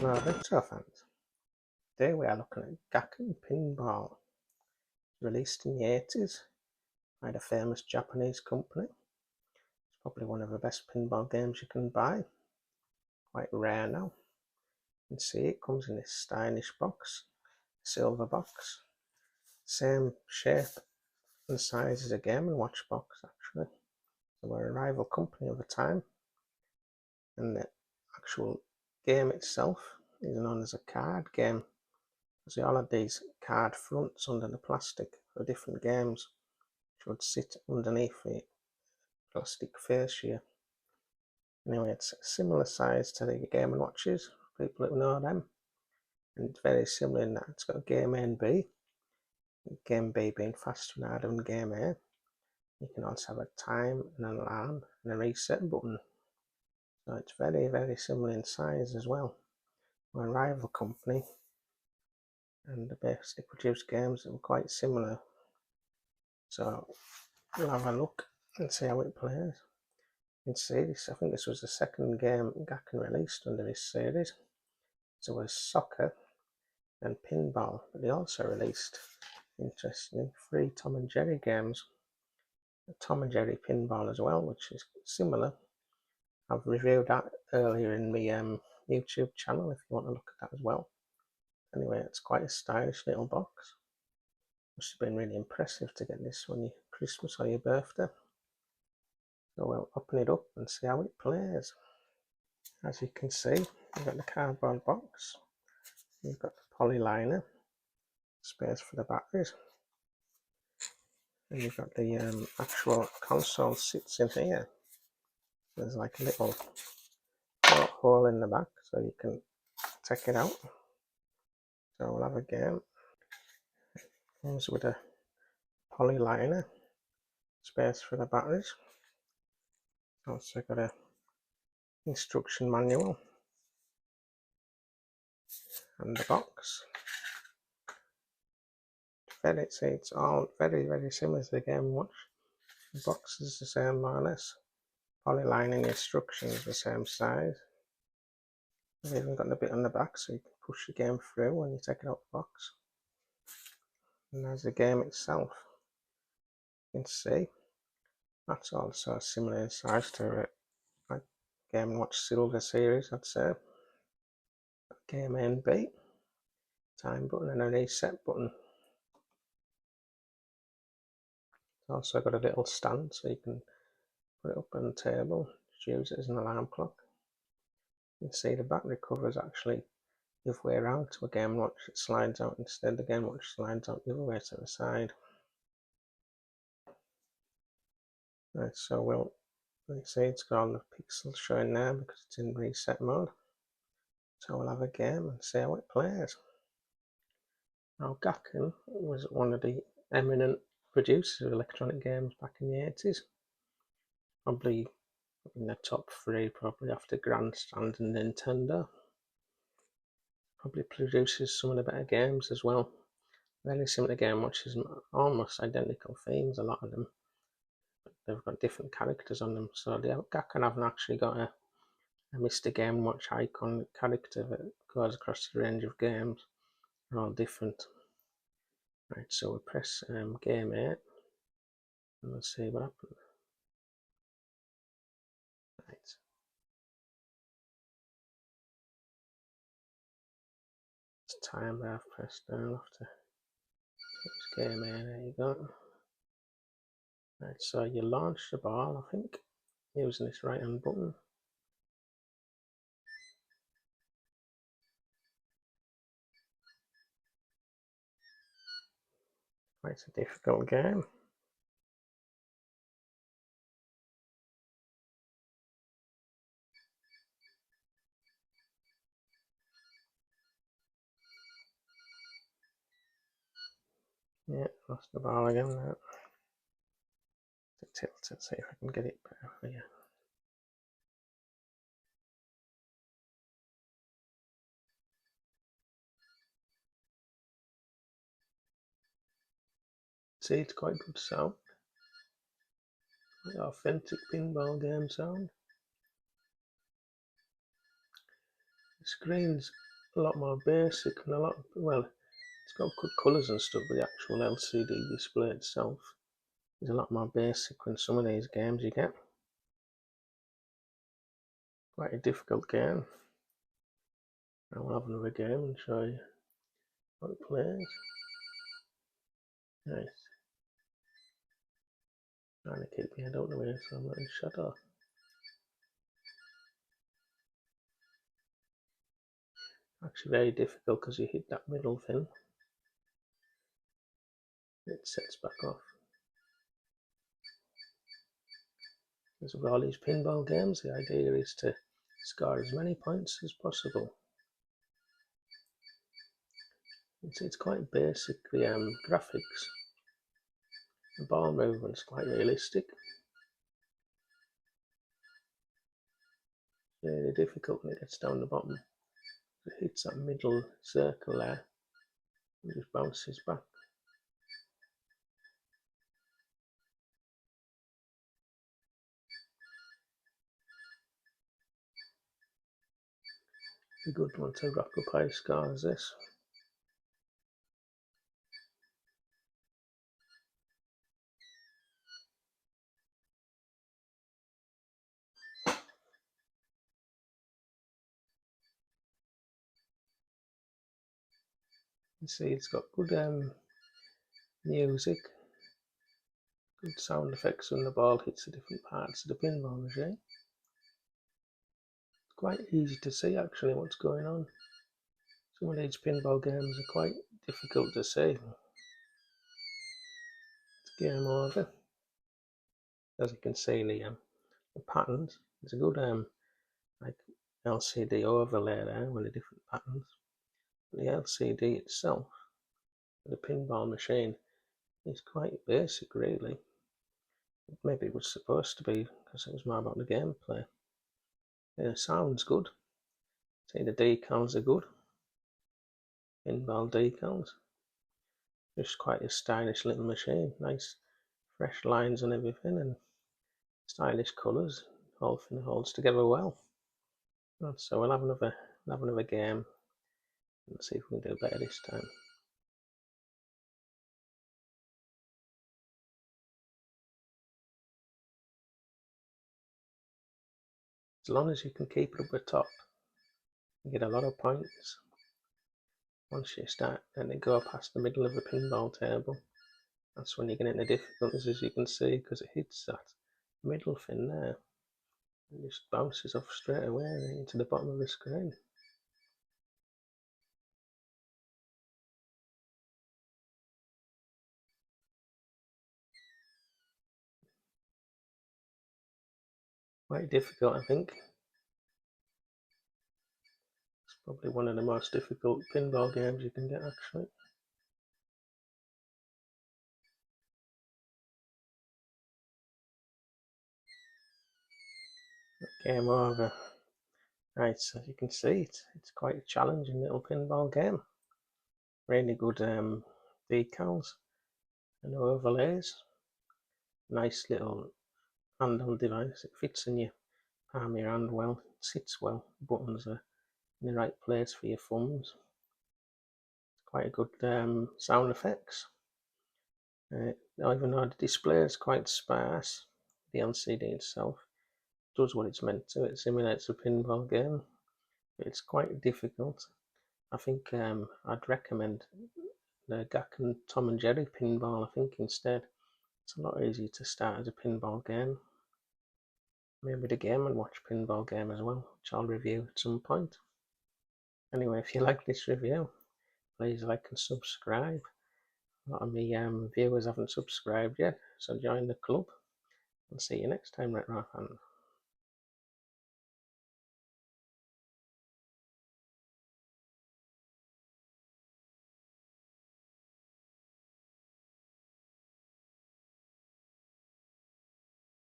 Hello retro fans. Today we are looking at Gakken Pinball, released in the 80s by the famous Japanese company. It's probably one of the best pinball games you can buy. Quite rare now. You can see it comes in this stylish box, silver box. Same shape and size as a Game & Watch box actually. They were a rival company of the time. And the actual game itself is known as a card game. They all had these card fronts under the plastic for different games, which would sit underneath the plastic face here. Anyway, it's a similar size to the Game & Watches, people who know them, and it's very similar in that it's got Game A and B, Game B being faster and harder than Game A. You can also have a time and an alarm and a reset button. So it's very, very similar in size as well. We're a rival company, and they basically produce games that were quite similar. So we'll have a look and see how it plays. You can see this, I think this was the second game Gakken released under this series. So it was soccer and pinball, but they also released, interestingly, 3 Tom and Jerry games. A Tom and Jerry pinball as well, which is similar. I've reviewed that earlier in my YouTube channel if you want to look at that as well. Anyway, it's quite a stylish little box. Must have been really impressive to get this on your Christmas or your birthday. So we'll open it up and see how it plays. As you can see, you've got the cardboard box, you've got the poly liner, space for the batteries, and you've got the actual console sits in here. There's like a little hole in the back so you can take it out. So we'll have a game. Comes with a poly liner, space for the batteries. Also got a instruction manual and the box. It's all very, very similar to the Game & Watch. The box is the same more or less. Polylining instructions the same size. I've even got a bit on the back so you can push the game through when you take it out the box. And there's the game itself. You can see that's also similar in size to like Game & Watch Silver series, I'd say. Game A and B, time button and a reset button. It's also got a little stand so you can put it up on the table, just use it as an alarm clock. You can see the battery cover is actually the other way around to a Game & Watch. It slides out instead, the Game & Watch slides out the other way to the side. Right, so you see it's got all the pixels showing there because it's in reset mode. So we'll have a game and see how it plays. Now Gakken was one of the eminent producers of electronic games back in the 80s. Probably in the top 3, probably after Grandstand and Nintendo. Probably produces some of the better games as well. Very similar to Game & Watches, almost identical themes, a lot of them. But they've got different characters on them. So the Gakken haven't actually got a Mr. Game & Watch icon character that goes across the range of games. They're all different. Right, so we press Game 8 and we'll see what happens. Right. It's time that I've pressed down after Game 8, there you go. Right, so you launch the ball, I think, using this right hand button. Quite a difficult game. Yeah, lost the ball again now. To tilt it, see if I can get it better for you. See, it's quite good sound. The authentic pinball game sound. The screen's a lot more basic and a lot, well, it's got good colours and stuff, but the actual LCD display itself is a lot more basic than some of these games you get. Quite a difficult game. I'll have another game and show you how it plays. Nice. Trying to keep my head out of the way so I'm not in shadow. Actually very difficult because you hit that middle thing. It sets back off. As with all these pinball games, the idea is to score as many points as possible. It's quite basic, the graphics. The ball movement's quite realistic. Really difficult when it gets down the bottom. It hits that middle circle there and just bounces back. A good one to rack up high scores, this. You see it's got good music, good sound effects when the ball hits the different parts of the pinball machine. It's quite easy to see actually what's going on. Some of these pinball games are quite difficult to see. It's game over. As you can see, the patterns, there's a good like LCD overlay there with the different patterns. But the LCD itself, the pinball machine, is quite basic really. Maybe it was supposed to be because it was more about the gameplay. It sounds good. See, the decals are good. Pinball decals. Just quite a stylish little machine. Nice fresh lines and everything, and stylish colours. The whole thing holds together well. So we'll have another game and see if we can do better this time. As long as you can keep it up the top, you get a lot of points. Once you start letting it go past the middle of the pinball table, that's when you get into difficulties, as you can see, because it hits that middle thing there and just bounces off straight away into the bottom of the screen. Quite difficult, I think. It's probably one of the most difficult pinball games you can get, actually. Game over. Right, so as you can see, it's quite a challenging little pinball game. Really good decals and overlays. Nice little handheld device. It fits in your palm of your hand well. It sits well. The buttons are in the right place for your thumbs. Quite a good sound effects. Even though the display is quite sparse, the LCD itself does what it's meant to. It simulates a pinball game, but it's quite difficult. I think I'd recommend the Gakken Tom and Jerry pinball. I think instead it's a lot easier to start as a pinball game. Maybe the Game and Watch pinball game as well, which I'll review at some point. Anyway, if you like this review, please like and subscribe. A lot of my viewers haven't subscribed yet, so join the club. I'll see you next time, Retro Fan.